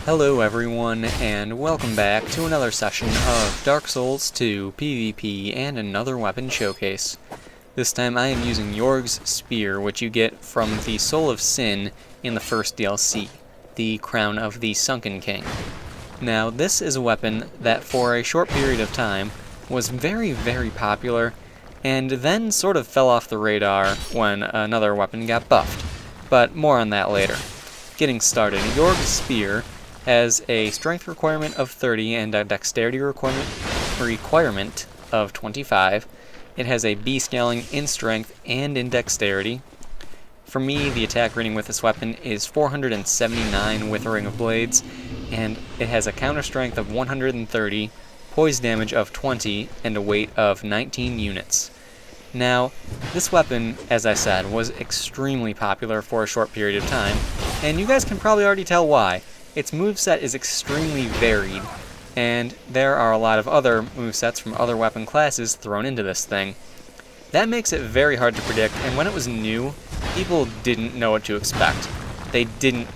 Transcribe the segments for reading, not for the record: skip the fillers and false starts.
Hello everyone, and welcome back to another session of Dark Souls 2 PvP and another weapon showcase. This time I am using Yorgh's Spear, which you get from the Soul of Sin in the first DLC, the Crown of the Sunken King. Now, this is a weapon that for a short period of time was very popular, and then sort of fell off the radar when another weapon got buffed, but more on that later. Getting started, Yorgh's Spear has a strength requirement of 30 and a dexterity requirement of 25. It has a B scaling in strength and in dexterity. For me, the attack rating with this weapon is 479 with a Ring of Blades, and it has a counter strength of 130, poise damage of 20, and a weight of 19 units. Now, this weapon, as I said, was extremely popular for a short period of time, and you guys can probably already tell why. Its moveset is extremely varied, and there are a lot of other movesets from other weapon classes thrown into this thing. That makes it very hard to predict, and when it was new, people didn't know what to expect. They didn't,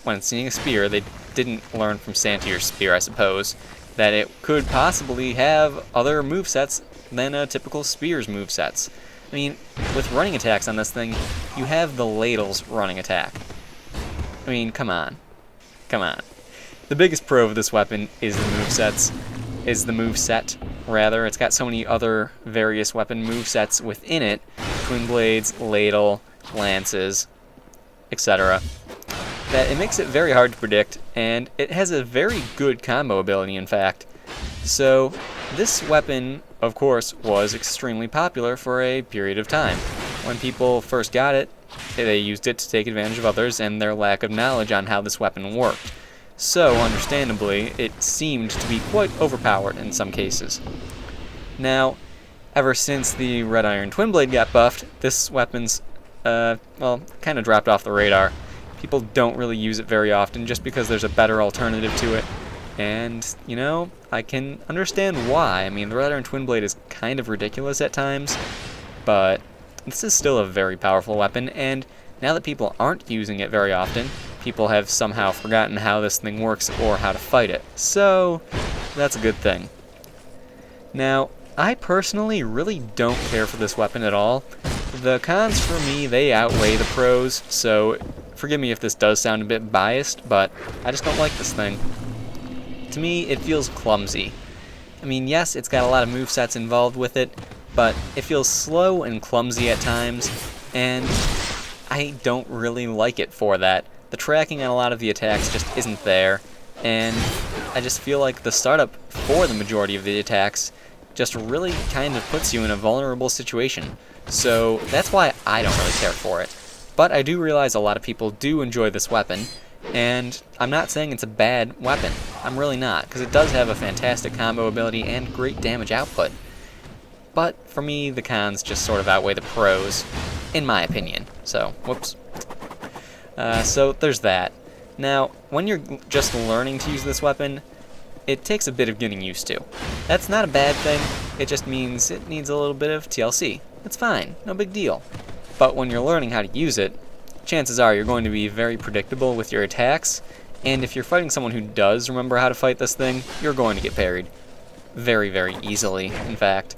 when seeing a spear, they didn't learn from Santier's Spear, I suppose, that it could possibly have other movesets than a typical spear's movesets. I mean, with running attacks on this thing, you have the Ladle's running attack. I mean, come on. The biggest pro of this weapon is the moveset. It's got so many other various weapon movesets within it, twin blades, ladle, lances, etc., that it makes it very hard to predict, and it has a very good combo ability, in fact. So, this weapon, of course, was extremely popular for a period of time. When people first got it, they used it to take advantage of others and their lack of knowledge on how this weapon worked. So, understandably, it seemed to be quite overpowered in some cases. Now, ever since the Red Iron Twin Blade got buffed, this weapon's, kind of dropped off the radar. People don't really use it very often just because there's a better alternative to it. And, I can understand why. I mean, the Red Iron Twin Blade is kind of ridiculous at times, but this is still a very powerful weapon, and now that people aren't using it very often, people have somehow forgotten how this thing works or how to fight it. So, that's a good thing. Now, I personally really don't care for this weapon at all. The cons for me, they outweigh the pros, so forgive me if this does sound a bit biased, but I just don't like this thing. To me, it feels clumsy. I mean, yes, it's got a lot of movesets involved with it, but it feels slow and clumsy at times, and I don't really like it for that. The tracking on a lot of the attacks just isn't there, and I just feel like the startup for the majority of the attacks just really kind of puts you in a vulnerable situation. So that's why I don't really care for it. But I do realize a lot of people do enjoy this weapon, and I'm not saying it's a bad weapon. I'm really not, because it does have a fantastic combo ability and great damage output. But for me, the cons just sort of outweigh the pros, in my opinion. So, whoops. So there's that. Now, when you're just learning to use this weapon, it takes a bit of getting used to. That's not a bad thing, it just means it needs a little bit of TLC. It's fine, no big deal. But when you're learning how to use it, chances are you're going to be very predictable with your attacks, and if you're fighting someone who does remember how to fight this thing, you're going to get parried. Very easily, in fact.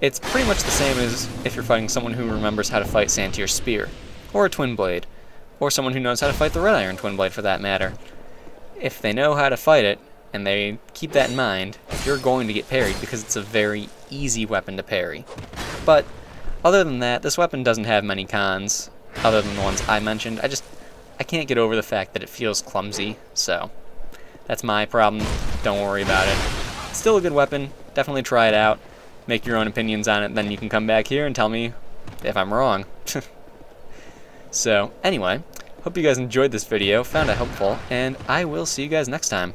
It's pretty much the same as if you're fighting someone who remembers how to fight Santier's Spear, or a Twin Blade, or someone who knows how to fight the Red Iron Twin Blade for that matter. If they know how to fight it, and they keep that in mind, you're going to get parried because it's a very easy weapon to parry. But other than that, this weapon doesn't have many cons, other than the ones I mentioned. I can't get over the fact that it feels clumsy, so that's my problem. Don't worry about it. It's still a good weapon. Definitely try it out. Make your own opinions on it, then you can come back here and tell me if I'm wrong. So, anyway, hope you guys enjoyed this video, found it helpful, and I will see you guys next time.